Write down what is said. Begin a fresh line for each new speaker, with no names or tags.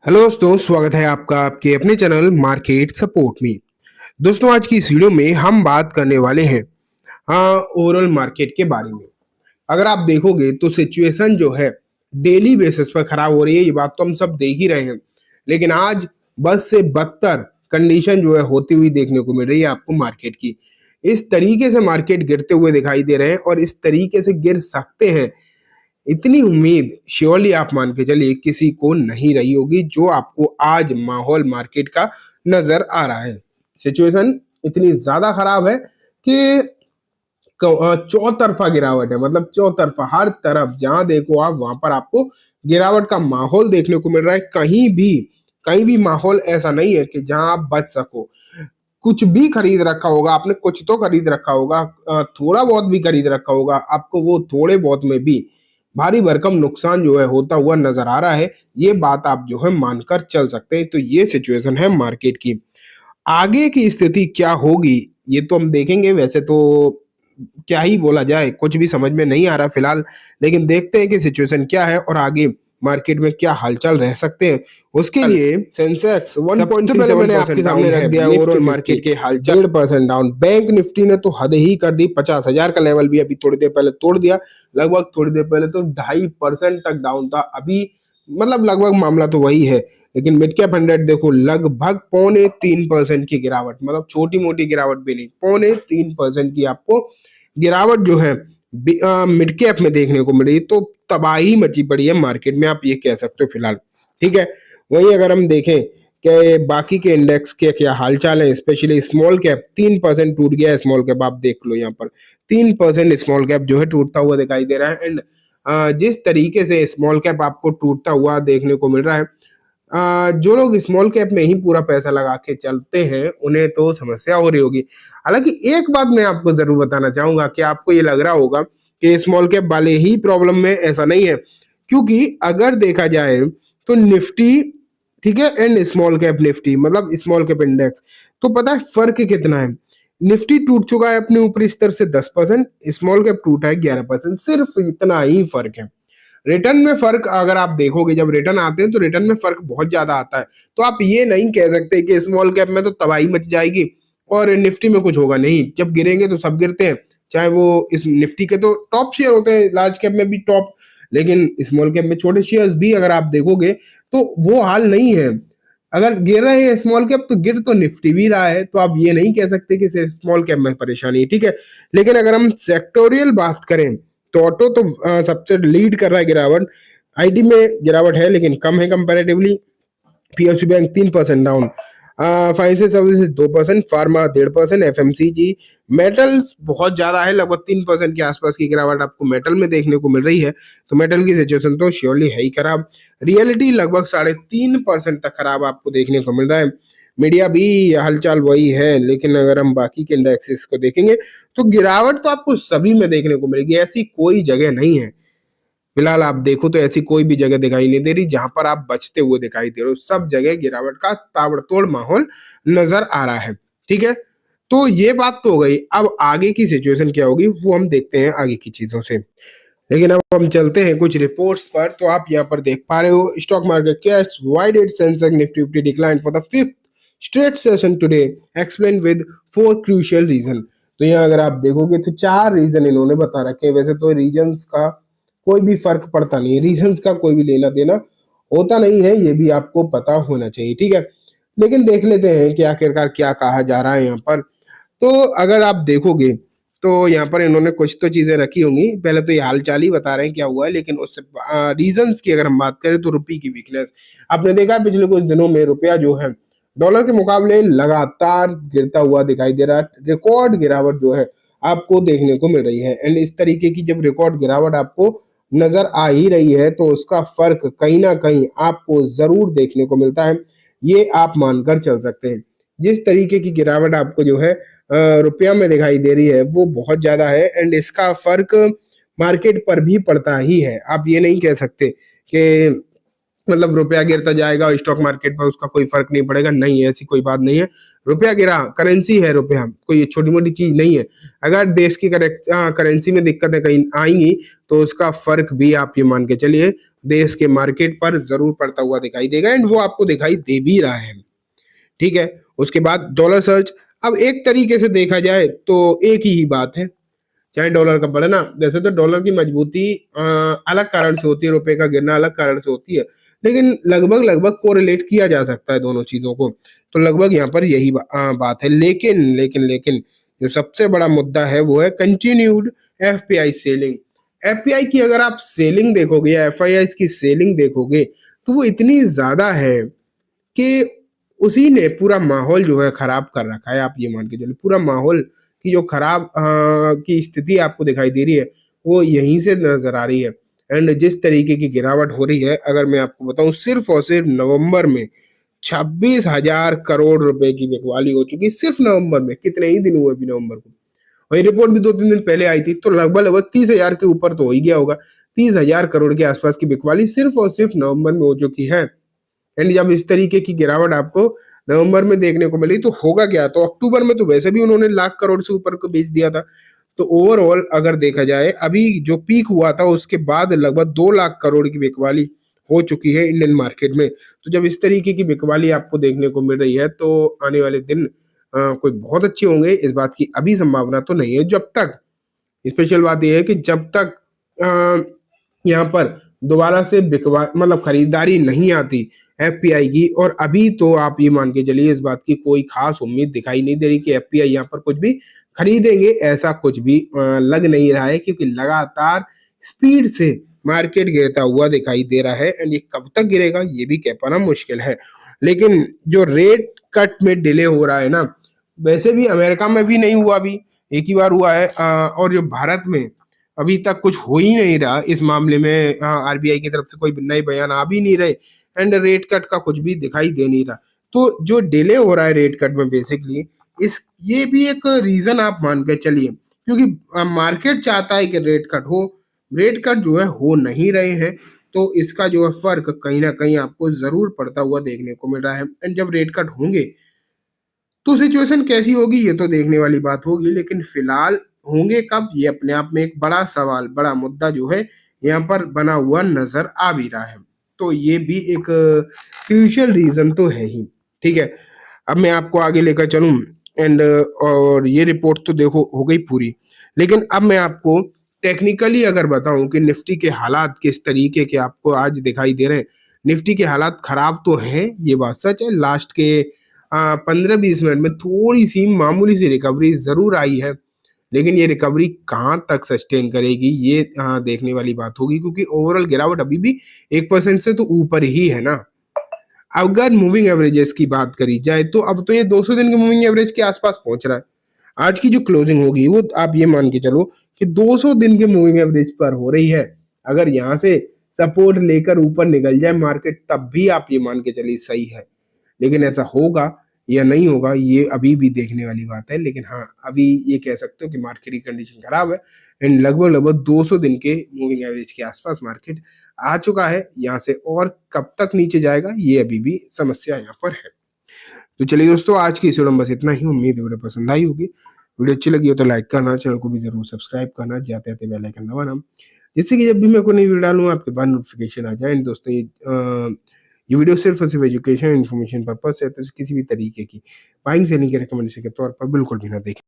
Hello दोस्तों, स्वागत है आपका आपके अपने चैनल मार्केट सपोर्ट में। दोस्तों, आज की इस वीडियो में हम बात करने वाले हैं ओवरऑल मार्केट के बारे में। अगर आप देखोगे तो सिचुएशन जो है डेली बेसिस पर खराब हो रही है, ये बात तो हम सब देख ही रहे हैं। लेकिन आज बस से बदतर कंडीशन जो है होती हुई देखने को मिल रही है आपको मार्केट की। इस तरीके से मार्केट गिरते हुए दिखाई दे रहे हैं और इस तरीके से गिर सकते हैं, इतनी उम्मीद श्योरली आप मान के चलिए किसी को नहीं रही होगी जो आपको आज माहौल मार्केट का नजर आ रहा है। सिचुएशन इतनी ज्यादा खराब है कि चौतरफा गिरावट है, मतलब चौतरफा हर तरफ जहां देखो आप वहां पर आपको गिरावट का माहौल देखने को मिल रहा है। कहीं भी माहौल ऐसा नहीं है कि जहां आप बच सको। कुछ भी खरीद रखा होगा आपने, कुछ तो खरीद रखा होगा, थोड़ा बहुत भी खरीद रखा होगा, आपको वो थोड़े बहुत में भी भारी भरकम नुकसान जो है होता हुआ नजर आ रहा है। ये बात आप जो है मानकर चल सकते हैं। तो ये सिचुएशन है मार्केट की। आगे की स्थिति क्या होगी ये तो हम देखेंगे। वैसे तो क्या ही बोला जाए, कुछ भी समझ में नहीं आ रहा फिलहाल। लेकिन देखते हैं कि सिचुएशन क्या है और आगे मार्केट में क्या हालचाल रह सकते हैं। उसके लिए सेंसेक्स 1.37 मैंने आपके सामने रख दिया। ओवरऑल मार्केट के हालचाल 1.5% डाउन। बैंक निफ्टी ने तो हद ही कर दी, 50,000 का लेवल भी अभी थोड़ी देर पहले तोड़ दिया। लगभग थोड़ी देर पहले तो 2.5% तक डाउन था। अभी मतलब लगभग मामला तो वही है। लेकिन मिड कैप 100 देखो लगभग 0.3% की गिरावट, मतलब छोटी मोटी गिरावट भी नहीं, 0.3% की आपको गिरावट जो है मिड कैप में देखने को मिली। तो तबाही मची पड़ी है मार्केट में, आप ये कह सकते हो फिलहाल। ठीक है, वहीं अगर हम देखें कि बाकी के इंडेक्स के क्या हालचाल है, स्पेशली स्मॉल कैप 3% टूट गया है। स्मॉल कैप आप देख लो यहाँ पर 3% स्मॉल कैप जो है टूटता हुआ दिखाई दे रहा है। एंड जिस तरीके से स्मॉल कैप आपको टूटता हुआ देखने को मिल रहा है, जो लोग स्मॉल कैप में ही पूरा पैसा लगा के चलते हैं उन्हें तो समस्या हो रही होगी। हालांकि एक बात मैं आपको जरूर बताना चाहूंगा कि आपको ये लग रहा होगा कि स्मॉल कैप वाले ही प्रॉब्लम में, ऐसा नहीं है। क्योंकि अगर देखा जाए तो निफ्टी, ठीक है, एंड स्मॉल कैप निफ्टी मतलब स्मॉल कैप इंडेक्स, तो पता है फर्क कितना है। निफ्टी टूट चुका है अपने ऊपरी स्तर से 10%, स्मॉल कैप टूटा है 11%, सिर्फ इतना ही फर्क है। रिटर्न में फर्क अगर आप देखोगे, जब रिटर्न आते हैं तो रिटर्न में फर्क बहुत ज्यादा आता है। तो आप ये नहीं कह सकते कि स्मॉल कैप में तो तबाही मच जाएगी और निफ्टी में कुछ होगा नहीं। जब गिरेंगे तो सब गिरते हैं, चाहे वो इस निफ्टी के तो टॉप शेयर होते हैं, लार्ज कैप में भी टॉप, लेकिन स्मॉल कैप में छोटे शेयर्स भी अगर आप देखोगे तो वो हाल नहीं है। अगर गिर रहे हैं स्मॉल कैप तो गिर तो निफ्टी भी रहा है। तो आप ये नहीं कह सकते कि सिर्फ स्मॉल कैप में परेशानी है, ठीक है। लेकिन अगर हम सेक्टोरियल बात करें तो ऑटो तो सबसे लीड कर रहा है गिरावट। आईटी में गिरावट है लेकिन कम है comparatively. PSU bank 3% down, financial services 2%, pharma 1.5%, FMCG, metals बहुत ज्यादा है, लगभग 3% के आसपास की गिरावट आपको मेटल में देखने को मिल रही है। तो मेटल की सिचुएशन तो श्योरली है ही खराब। रियलिटी लगभग 3.5% तक खराब आपको देखने को मिल रहा है। मीडिया भी हलचल वही है। लेकिन अगर हम बाकी के इंडेक्सेस को देखेंगे तो गिरावट तो आपको सभी में देखने को मिलेगी, ऐसी कोई जगह नहीं है। फिलहाल आप देखो तो ऐसी कोई भी जगह दिखाई नहीं दे रही जहां पर आप बचते हुए दिखाई दे रहे हो। सब जगह गिरावट का ताबड़तोड़ माहौल नजर आ रहा है, ठीक है। तो ये बात तो हो गई। अब आगे की सिचुएशन क्या होगी वो हम देखते हैं आगे की चीजों से। लेकिन अब हम चलते हैं कुछ रिपोर्ट्स पर। तो आप यहाँ पर देख पा रहे हो stock market cash why did Sensex Nifty 50 decline for the fifth straight session today, explain with 4 crucial reason. तो यहाँ अगर आप देखोगे तो 4 रीजन इन्होंने बता रखे हैं। वैसे तो रीजन्स का कोई भी फर्क पड़ता नहीं है, रीजंस का कोई भी लेना देना होता नहीं है, ये भी आपको पता होना चाहिए, ठीक है। लेकिन देख लेते हैं कि आखिरकार क्या कहा जा रहा है यहाँ पर। तो अगर आप देखोगे तो यहाँ पर इन्होंने कुछ तो चीजें रखी होंगी। पहले तो ये हालचाल ही बता रहे हैं क्या हुआ है, लेकिन उससे रीजंस की अगर हम बात करें तो रुपये की वीकनेस आपने देखा पिछले कुछ दिनों में रुपया जो है डॉलर के मुकाबले लगातार गिरता हुआ दिखाई दे रहा है। रिकॉर्ड गिरावट जो है आपको देखने को मिल रही है। एंड इस तरीके की जब रिकॉर्ड गिरावट आपको नजर आ ही रही है तो उसका फर्क कहीं ना कहीं आपको जरूर देखने को मिलता है, ये आप मानकर चल सकते हैं। जिस तरीके की गिरावट आपको जो है रुपया में दिखाई दे रही है वो बहुत ज्यादा है। एंड इसका फर्क मार्केट पर भी पड़ता ही है। आप ये नहीं कह सकते कि मतलब रुपया गिरता जाएगा और स्टॉक मार्केट पर उसका कोई फर्क नहीं पड़ेगा, नहीं, ऐसी कोई बात नहीं है। रुपया गिरा, करेंसी है रुपया, कोई छोटी मोटी चीज नहीं है। अगर देश की करेंसी में दिक्कतें कहीं आएंगी तो उसका फर्क भी आप ये मान के चलिए देश के मार्केट पर जरूर पड़ता हुआ दिखाई देगा, एंड वो आपको दिखाई दे भी रहा है। ठीक है, उसके बाद डॉलर सर्च। अब एक तरीके से देखा जाए तो एक ही बात है, चाहे डॉलर का बढ़ना, वैसे तो डॉलर की मजबूती अलग कारण से होती है, रुपए का गिरना अलग कारण से होती है, लेकिन लगभग लगभग कोरिलेट किया जा सकता है दोनों चीजों को। तो लगभग यहाँ पर यही बात है। लेकिन जो सबसे बड़ा मुद्दा है वो है कंटिन्यूड एफपीआई सेलिंग। एफपीआई की अगर आप सेलिंग देखोगे या एफआईआई की सेलिंग देखोगे तो वो इतनी ज्यादा है कि उसी ने पूरा माहौल जो है खराब कर रखा है। आप ये मान के चलिए पूरा माहौल की जो खराब की स्थिति आपको दिखाई दे रही है वो यहीं से नजर आ रही है। एंड जिस तरीके की गिरावट हो रही है, अगर मैं आपको बताऊं, सिर्फ और सिर्फ नवंबर में 26,000 करोड़ रुपए की बिकवाली हो चुकी है, सिर्फ नवंबर में। कितने ही दिन हुए अभी नवंबर को, और ये रिपोर्ट भी 2-3 दिन पहले आई थी, तो लगभग लगभग 30,000 के ऊपर तो हो ही गया होगा। 30,000 करोड़ के आसपास की बिकवाली सिर्फ और सिर्फ नवंबर में हो चुकी है। एंड जब इस तरीके की गिरावट आपको नवंबर में देखने को मिली तो होगा क्या, तो अक्टूबर में तो वैसे भी उन्होंने लाख करोड़ से ऊपर को बेच दिया था। तो ओवरऑल अगर देखा जाए अभी जो पीक हुआ था उसके बाद लगभग 2 लाख करोड़ की बिकवाली हो चुकी है इंडियन मार्केट में। तो जब इस तरीके की बिकवाली आपको देखने को मिल रही है तो आने वाले दिन कोई बहुत अच्छे होंगे, इस बात की अभी संभावना तो नहीं है। जब तक, स्पेशल बात यह है कि जब तक यहाँ पर दोबारा से बिकवा मतलब खरीदारी नहीं आती एफपीआई की, और अभी तो आप ये मान के चलिए इस बात की कोई खास उम्मीद दिखाई नहीं दे रही कि एफपीआई यहाँ पर कुछ भी खरीदेंगे, ऐसा कुछ भी लग नहीं रहा है, क्योंकि लगातार स्पीड से मार्केट गिरता हुआ दिखाई दे रहा है। एंड ये कब तक गिरेगा ये भी कह पाना मुश्किल है। लेकिन जो रेट कट में डिले हो रहा है ना, वैसे भी अमेरिका में भी नहीं हुआ, अभी एक ही बार हुआ है, और जो भारत में अभी तक कुछ हो ही नहीं रहा इस मामले में, आरबीआई की तरफ से कोई नए बयान आ भी नहीं रहे, एंड रेट कट का कुछ भी दिखाई दे नहीं रहा। तो जो डिले हो रहा है रेट कट में बेसिकली, इस ये भी एक रीजन आप मान के चलिए, क्योंकि मार्केट चाहता है कि रेट कट हो, रेट कट जो है हो नहीं रहे हैं, तो इसका जो है फर्क कहीं ना कहीं आपको जरूर पड़ता हुआ देखने को मिल रहा है। एंड जब रेट कट होंगे तो सिचुएशन कैसी होगी ये तो देखने वाली बात होगी, लेकिन फिलहाल होंगे कब ये अपने आप में एक बड़ा सवाल, बड़ा मुद्दा जो है यहाँ पर बना हुआ नजर आ भी रहा है। तो ये भी एक क्रूशियल रीजन तो है ही। ठीक है, अब मैं आपको आगे लेकर चलूं, एंड और ये रिपोर्ट तो देखो हो गई पूरी, लेकिन अब मैं आपको टेक्निकली अगर बताऊं कि निफ्टी के हालात किस तरीके के आपको आज दिखाई दे रहे हैं। निफ्टी के हालात खराब तो हैं, ये बात सच है। लास्ट के 15-20 मिनट में थोड़ी सी मामूली सी रिकवरी जरूर आई है, लेकिन ये रिकवरी कहाँ तक सस्टेन करेगी ये देखने वाली बात होगी, क्योंकि ओवरऑल गिरावट अभी भी 1% से तो ऊपर ही है ना। अगर मूविंग एवरेजेस की बात करी जाए तो अब तो ये 200 दिन के मूविंग एवरेज के आसपास पहुंच रहा है। आज की जो क्लोजिंग होगी वो आप ये मान के चलो कि 200 दिन के मूविंग एवरेज पर हो रही है। अगर यहाँ से सपोर्ट लेकर ऊपर निकल जाए मार्केट तब भी आप ये मान के चलिए सही है, लेकिन ऐसा होगा या नहीं होगा ये अभी भी देखने वाली बात है। लेकिन हाँ, अभी ये कह सकते हो कि मार्केट की कंडीशन खराब है, एंड लगभग लगभग 200 दिन के मूविंग एवरेज के आसपास मार्केट आ चुका है। यहाँ से और कब तक नीचे जाएगा ये अभी भी समस्या यहाँ पर है। तो चलिए दोस्तों, आज की इस वीडियो में बस इतना ही। उम्मीद है वीडियो पसंद आई होगी। वीडियो अच्छी लगी हो तो लाइक करना, चैनल को भी जरूर सब्सक्राइब करना, जाते जाते बेल आइकन दबाना, जिससे कि जब भी मैं कोई नई वीडियो डालूँ आपके पास नोटिफिकेशन आ जाए। दोस्तों ये वीडियो सिर्फ और सिर्फ एजुकेशन इन्फॉर्मेशन पर्पस है, तो किसी भी तरीके की बाइंग सेलिंग के रिकमेंडेशन के तौर पर बिल्कुल भी ना देखें।